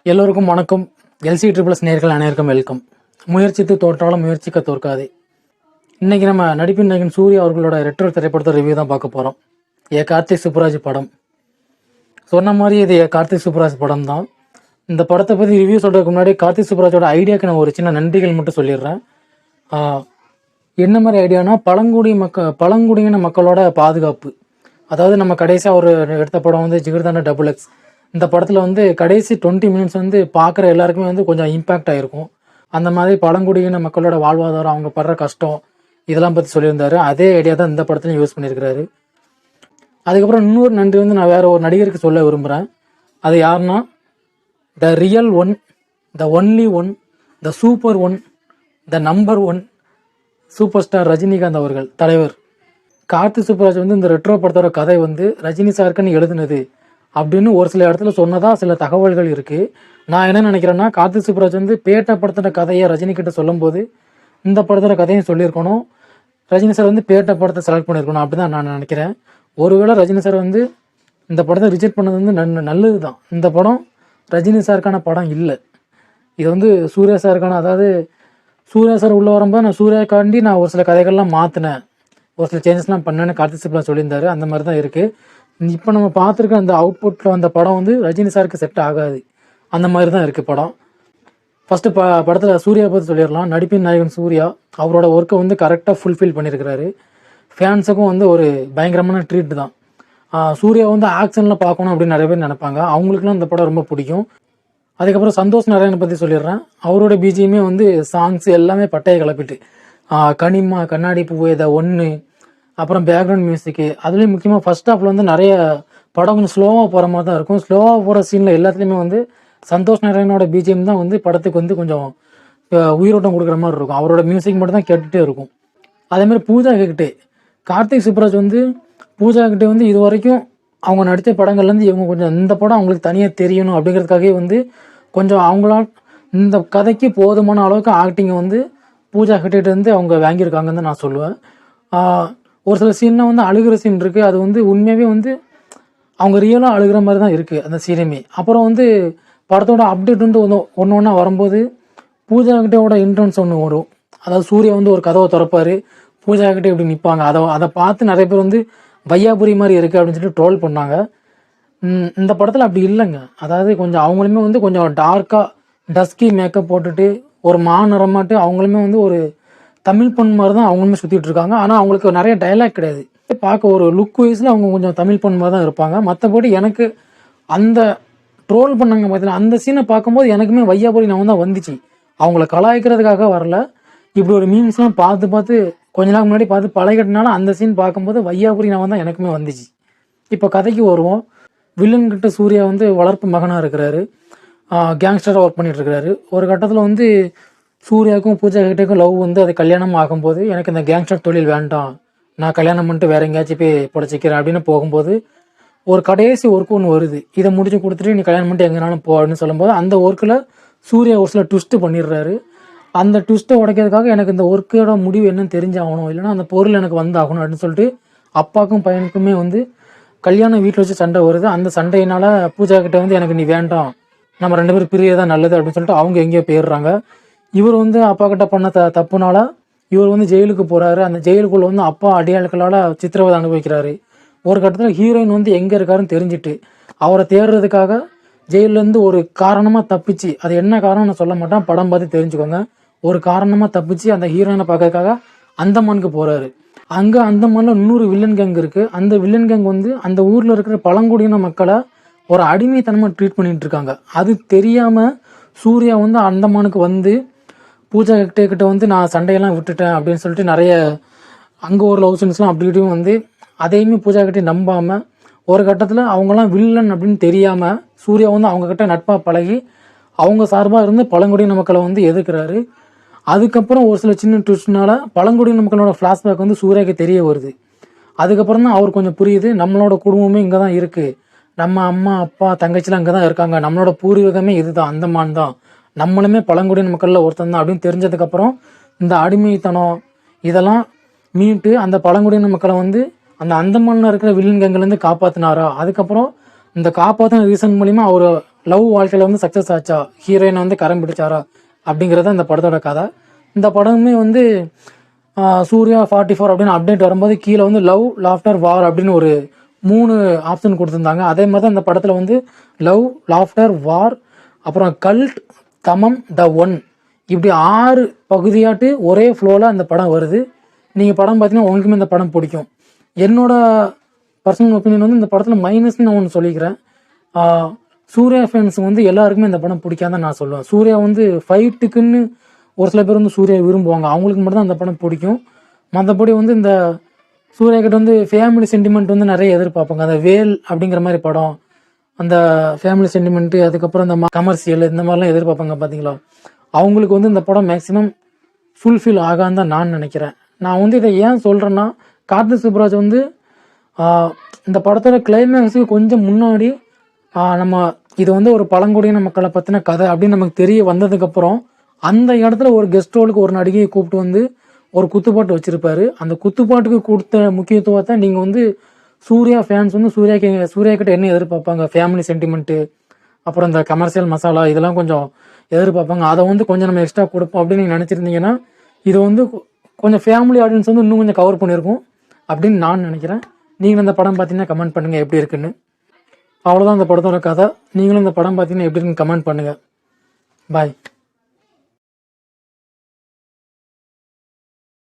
எல்லோருக்கும் வணக்கம். LC triples நேர்கள் அனைவருக்கும் வெல்கம். முயற்சித்து தோற்றாலும் முயற்சிக்க தோற்காது. இன்னைக்கு நம்ம நடிப்பின் நாயகன் சூர்யா அவர்களோட ரெட்ரோ திரைப்படத்தை ரிவ்யூ தான் பார்க்க போகிறோம். கார்த்திக் சுப்புராஜ் படம். சொன்ன மாதிரி இது கார்த்திக் சுப்புராஜ் படம் தான். இந்த படத்தை பற்றி ரிவ்யூ சொல்கிறதுக்கு முன்னாடி கார்த்திக் சுப்புராஜோட ஐடியாவுக்கு நான் ஒரு சின்ன நன்றிகள் மட்டும் சொல்லிடுறேன். என்ன மாதிரி ஐடியானா, பழங்குடியின மக்களோட பாதுகாப்பு. அதாவது நம்ம கடைசியாக ஒரு எடுத்த படம் வந்து ஜிகர்தாண்டா XX. இந்த படத்தில் வந்து கடைசி 20 மினிட்ஸ் வந்து பார்க்குற எல்லாருக்குமே வந்து கொஞ்சம் இம்பேக்ட் ஆகிருக்கும். அந்த மாதிரி பழங்குடியின மக்களோட வாழ்வாதாரம், அவங்க படுற கஷ்டம், இதெல்லாம் பற்றி சொல்லியிருந்தாரு. அதே ஐடியா தான் இந்த படத்துலையும் யூஸ் பண்ணியிருக்கிறாரு. அதுக்கப்புறம் இன்னொரு நன்றி வந்து நான் வேற ஒரு நடிகருக்கு சொல்ல விரும்புகிறேன். அது யாருன்னா, the real one, the only one, the super one, the number one, super star Rajinikanth அவர்கள், தலைவர். கார்த்திக் சுப்புராஜ் வந்து இந்த ரெட்ரோ படத்தோட கதை வந்து ரஜினி சாருக்குன்னு எழுதுனது அப்படின்னு ஒரு சில இடத்துல சொன்னதா சில தகவல்கள் இருக்குது. நான் என்ன நினைக்கிறேன்னா, கார்த்திக் சுப்புராஜ் வந்து பேட்ட படத்தோட கதையை ரஜினிகிட்ட சொல்லும்போது இந்த படத்தோட கதையும் சொல்லியிருக்கணும். ரஜினி சார் வந்து பேட்ட படத்தை செலக்ட் பண்ணியிருக்கணும் அப்படி தான் நான் நினைக்கிறேன். ஒருவேளை ரஜினி சார் வந்து இந்த படத்தை ரிஜெக்ட் பண்ணது வந்து நல்லது தான். இந்த படம் ரஜினி சாருக்கான படம் இல்லை. இது வந்து சூர்யா சாருக்கான, அதாவது சூர்யா சார் உள்ளே வரும்போது நான் சூர்யாக்காண்டி நான் ஒரு சில கதைகள்லாம் மாற்றினேன், ஒரு சில சேஞ்சஸ்லாம் பண்ணேன்னு கார்த்திக் சுப்புராஜ் சொல்லியிருந்தாரு. அந்த மாதிரி தான் இருக்குது. இப்போ நம்ம பார்த்துருக்க அந்த அவுட்புட்டில் வந்த படம் வந்து ரஜினி சாருக்கு செட் ஆகாது. அந்த மாதிரி தான் இருக்குது படம். ஃபஸ்ட்டு படத்தில் சூர்யா பற்றி சொல்லிடலாம். நடிப்பின் நாயகன் சூர்யா அவரோட ஒர்க்கை வந்து கரெக்டாக ஃபுல்ஃபில் பண்ணியிருக்கிறாரு. ஃபேன்ஸுக்கும் வந்து ஒரு பயங்கரமான ட்ரீட் தான். சூர்யா வந்து ஆக்ஷனில் பார்க்கணும் அப்படின்னு நிறைய பேர் நினைப்பாங்க. அவங்களுக்குலாம் இந்த படம் ரொம்ப பிடிக்கும். அதுக்கப்புறம் சந்தோஷ் நாராயணனை பற்றி சொல்லிடுறேன். அவரோட பிஜிஎம்மே வந்து சாங்ஸ் எல்லாமே பட்டையை கிளப்பிட்டு, கனிமா, கண்ணாடி பூ, இதை ஒன்று, அப்புறம் பேக்ரவுண்ட் மியூசிக்கு. அதுலேயும் முக்கியமாக ஃபர்ஸ்ட் ஹாஃபில் வந்து நிறைய படம் கொஞ்சம் ஸ்லோவாக போகிற மாதிரி தான் இருக்கும். ஸ்லோவாக போகிற சீனில் எல்லாத்துலேயுமே வந்து சந்தோஷ் நாராயணோட பிஜிஎம் தான் வந்து படத்துக்கு வந்து கொஞ்சம் உயிரோட்டம் கொடுக்குற மாதிரி இருக்கும். அவரோட மியூசிக் மட்டும் தான் கேட்டுகிட்டே இருக்கும். அதேமாதிரி பூஜா ஹெக்டே, கார்த்திக் சுப்புராஜ் வந்து பூஜா ஹெக்டே வந்து இது வரைக்கும் அவங்க நடித்த படங்கள்லேருந்து இவங்க கொஞ்சம் இந்த படம் அவங்களுக்கு தனியாக தெரியணும் அப்படிங்கிறதுக்காகவே வந்து கொஞ்சம் அவங்களால் இந்த கதைக்கு போதுமான அளவுக்கு ஆக்டிங்கை வந்து பூஜா ஹெக்டேட்டு வந்து அவங்க வாங்கியிருக்காங்கன்னு தான் நான் சொல்லுவேன். ஒரு சில சீன்லாம் வந்து அழுகிற சீன் இருக்குது. அது வந்து உண்மையாகவே வந்து அவங்க ரியலாக அழுகிற மாதிரி தான் இருக்குது அந்த சீனுமே. அப்புறம் வந்து படத்தோட அப்டேட் வந்து ஒன்று ஒன்றா வரும்போது பூஜா ஹெக்டேவோட என்ட்ரன்ஸ் ஒன்று வரும். அதாவது சூர்யா வந்து ஒரு கதவை திறப்பார், பூஜா ஹெக்டே இப்படி நிற்பாங்க. அதை பார்த்து நிறைய பேர் வந்து வையாபுரி மாதிரி இருக்குது அப்படின்னு சொல்லிட்டு ட்ரோல் பண்ணாங்க. இந்த படத்தில் அப்படி இல்லைங்க. அதாவது கொஞ்சம் அவங்களுமே வந்து கொஞ்சம் டார்க்காக டஸ்கி மேக்கப் போட்டுட்டு ஒரு மாநிறமாட்டு அவங்களுமே வந்து ஒரு தமிழ் பொண்ணு மாதிரி தான் அவங்களுமே சுற்றிட்டு இருக்காங்க. ஆனால் அவங்களுக்கு நிறைய டைலாக் கிடையாது. பார்க்க ஒரு லுக் வைஸில் அவங்க கொஞ்சம் தமிழ் பொண்ணு மாதிரி தான் இருப்பாங்க. மற்றபடி எனக்கு அந்த ட்ரோல் பண்ணாங்க பார்த்தீங்கன்னா, அந்த சீனை பார்க்கும்போது எனக்குமே வையாபுரி நான் தான் வந்துச்சு. அவங்கள கலாய்க்கிறதுக்காக வரல. இப்படி ஒரு மீம்ஸ்லாம் பார்த்து கொஞ்ச நாள் முன்னாடி பார்த்து பழகிட்டனால அந்த சீன் பார்க்கும்போது வையாபுரி நான் தான் எனக்குமே வந்துச்சு. இப்போ கதைக்கு வருவோம். வில்லன்கிட்ட சூர்யா வந்து வளர்ப்பு மகனாக இருக்கிறாரு. கேங்ஸ்டராக ஒர்க் பண்ணிட்டு இருக்கிறாரு. ஒரு கட்டத்தில் வந்து சூர்யாவுக்கும் பூஜா ஹெக்டேக்கும் லவ் வந்து அது கல்யாணம் ஆகும்போது, எனக்கு இந்த கேங்ஸ்டர் தொழில் வேண்டாம், நான் கல்யாணம் பண்ணிட்டு வேற எங்கேயாச்சும் போய் பிடிச்சிக்கிறேன் அப்படின்னு போகும்போது ஒரு கடைசி ஒர்க் ஒன்று வருது. இதை முடிச்சு கொடுத்துட்டு நீ கல்யாணம் பண்ணிட்டு எங்கேனாலும் போ அப்படின்னு சொல்லும்போது அந்த ஒர்க்கில் சூர்யா ஒரு சில ட்விஸ்ட்டு பண்ணிடுறாரு. அந்த ட்விஸ்ட்டை உடைக்கிறதுக்காக எனக்கு இந்த ஒர்க்கோட முடிவு என்னன்னு தெரிஞ்சாகணும், இல்லைன்னா அந்த பொருள் எனக்கு வந்தாகணும் அப்படின்னு சொல்லிட்டு அப்பாவுக்கும் பையனுக்குமே வந்து கல்யாணம் வீட்டில் வச்சு சண்டை வருது. அந்த சண்டையினால் பூஜா கிட்ட வந்து எனக்கு நீ வேண்டாம், நம்ம 2 பேரும் பிரியதான் நல்லது அப்படின்னு சொல்லிட்டு அவங்க எங்கேயோ போயிடுறாங்க. இவர் வந்து அப்பா கிட்ட பண்ண தப்புனால இவர் வந்து ஜெயிலுக்கு போகிறாரு. அந்த ஜெயிலுக்குள்ளே வந்து அப்பா அடியாட்களால் சித்திரவதை அனுபவிக்கிறாரு. ஒரு கட்டத்தில் ஹீரோயின் வந்து எங்கே இருக்காருன்னு தெரிஞ்சுட்டு அவரை தேடுறதுக்காக ஜெயிலேருந்து ஒரு காரணமாக தப்பிச்சு, அது என்ன காரணம் நான் சொல்ல மாட்டேன், படம் பார்த்து தெரிஞ்சுக்கோங்க. ஒரு காரணமாக தப்பிச்சு அந்த ஹீரோயினை பார்க்கறதுக்காக அந்தமானுக்கு போகிறாரு. அங்கே அந்தமானில் இன்னொரு வில்லன் கேங் இருக்குது. அந்த வில்லன் கேங் வந்து அந்த ஊரில் இருக்கிற பழங்குடியின மக்களை ஒரு அடிமைத்தனமாக ட்ரீட் பண்ணிட்டு இருக்காங்க. அது தெரியாமல் சூர்யா வந்து அந்தமானுக்கு வந்து பூஜா ஹெக்டே கிட்ட வந்து நான் சண்டையெல்லாம் விட்டுட்டேன் அப்படின்னு சொல்லிட்டு நிறைய அங்கே ஒரு லவ் சீன்ஸ்லாம் அப்படி இப்படியும் வந்து அதையுமே பூஜா கிட்டே நம்பாமல் ஒரு கட்டத்தில் அவங்களாம் வில்லன் அப்படின்னு தெரியாமல் சூர்யா வந்து அவங்கக்கிட்ட நட்பாக பழகி அவங்க சார்பாக இருந்து பழங்குடியின மக்களை வந்து எதிர்க்கிறாரு. அதுக்கப்புறம் ஒரு சில சின்ன ட்விஸ்ட்னால பழங்குடியின மக்களோட ஃப்ளாஷ்பேக் வந்து சூர்யாவுக்கு தெரிய வருது. அதுக்கப்புறம் தான் அவர் கொஞ்சம் புரியுது, நம்மளோட குடும்பமே இங்கே தான் இருக்குது, நம்ம அம்மா அப்பா தங்கச்சிலாம் இங்கே தான் இருக்காங்க, நம்மளோட பூர்வீகமே இதுதான், அந்தமான் தான், நம்மளுமே பழங்குடியின மக்களில் ஒருத்தன் தான் அப்படின்னு தெரிஞ்சதுக்கப்புறம் இந்த அடிமைத்தனம் இதெல்லாம் மீட்டு அந்த பழங்குடியின மக்களை வந்து அந்த அந்தமானில் இருக்கிற வில்லன் கேங்கிலேருந்து காப்பாற்றினாரா. அதுக்கப்புறம் இந்த காப்பாற்றின ரீசன் மூலிமா அவர் லவ் வாழ்க்கையில் வந்து சக்ஸஸ் ஆச்சா, ஹீரோயினை வந்து கரம் பிடிச்சாரா அப்படிங்கிறத இந்த படத்தோட கதை. இந்த படமே வந்து சூர்யா 44 அப்படின்னு அப்டேட் வரும்போது கீழே வந்து லவ், லாஃப்டர், வார் அப்படின்னு ஒரு 3 ஆப்ஷன் கொடுத்துருந்தாங்க. அதே மாதிரி தான் இந்த படத்தில் வந்து லவ், லாஃப்டர், வார், அப்புறம் கல்ட், தமம், த ஒன், இப்படி 6 பகுதியாட்டு ஒரே ஃப்ளோவில் அந்த படம் வருது. நீங்கள் படம் பார்த்தீங்கன்னா உங்களுக்குமே இந்த படம் பிடிக்கும். என்னோட பர்சனல் ஒப்பீனியன் வந்து இந்த படத்தில் மைனஸ்ன்னு நான் ஒன்று சொல்லிக்கிறேன். சூர்யா ஃபேன்ஸ் வந்து எல்லாருக்குமே இந்த படம் பிடிக்காதான் நான் சொல்லுவேன். சூர்யா வந்து ஃபைட்டுக்குன்னு ஒரு சில பேர் வந்து சூர்யா விரும்புவாங்க, அவங்களுக்கு மட்டும் தான் அந்த படம் பிடிக்கும். மற்றபடி வந்து இந்த சூர்யா கிட்ட வந்து ஃபேமிலி சென்டிமெண்ட் வந்து நிறைய எதிர்பார்ப்பாங்க. அந்த வேல் அப்படிங்கிற மாதிரி படம், அந்த ஃபேமிலி சென்டிமெண்ட்டு, அதுக்கப்புறம் இந்த கமர்ஷியல், இந்த மாதிரிலாம் எதிர்பார்ப்பாங்க பார்த்தீங்களா, அவங்களுக்கு வந்து இந்த படம் மேக்ஸிமம் ஃபுல்ஃபில் ஆகான்னு தான் நான் நினைக்கிறேன். நான் வந்து இதை ஏன் சொல்கிறேன்னா, கார்த்திக் சுப்புராஜ் வந்து இந்த படத்தோட கிளைமேக்ஸுக்கு கொஞ்சம் முன்னாடி நம்ம இது வந்து ஒரு பழங்குடியின மக்களை பற்றின கதை அப்படின்னு நமக்கு தெரிய வந்ததுக்கப்புறம் அந்த இடத்துல ஒரு கெஸ்ட் ரோலுக்கு ஒரு நடிகையை கூப்பிட்டு வந்து ஒரு குத்துப்பாட்டு வச்சுருப்பாரு. அந்த குத்துப்பாட்டுக்கு கொடுத்த முக்கியத்துவத்தை நீங்கள் வந்து சூர்யா ஃபேன்ஸ் வந்து சூர்யா கிட்ட என்ன எதிர்பார்ப்பாங்க, ஃபேமிலி சென்டிமெண்ட்டு, அப்புறம் இந்த கமர்ஷியல் மசாலா, இதெல்லாம் கொஞ்சம் எதிர்பார்ப்பாங்க. அதை வந்து கொஞ்சம் நம்ம எக்ஸ்ட்ரா கொடுப்போம் அப்படின்னு நீங்கள் நினச்சிருந்தீங்கன்னா இது வந்து கொஞ்சம் ஃபேமிலி ஆடியன்ஸ் வந்து இன்னும் கொஞ்சம் கவர் பண்ணியிருக்கும் அப்படின்னு நான் நினைக்கிறேன். நீங்களும் இந்த படம் பார்த்தீங்கன்னா கமெண்ட் பண்ணுங்கள் எப்படி இருக்குன்னு. அவ்வளோதான் இந்த படத்தோட கதை. நீங்களும் இந்த படம் பார்த்தீங்கன்னா எப்படி இருக்குன்னு கமெண்ட் பண்ணுங்கள். பாய்.